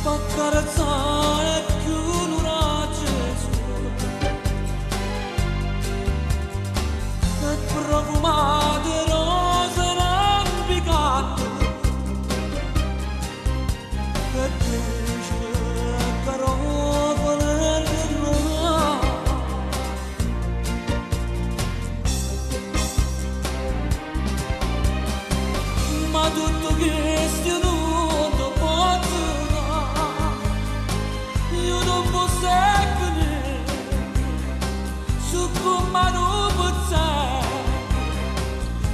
accarezzare più l'uraceso e profumate rose rampicate e dice garofane rinnovate ma tutto questo non posso io non posso essere su come non posso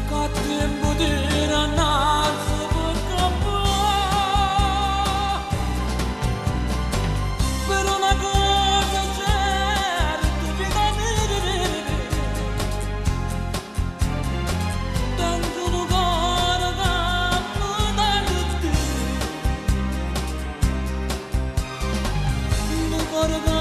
che tempo di rannazzo per campare per una cosa certa vita mia tanto un cuore che da tutti un cuore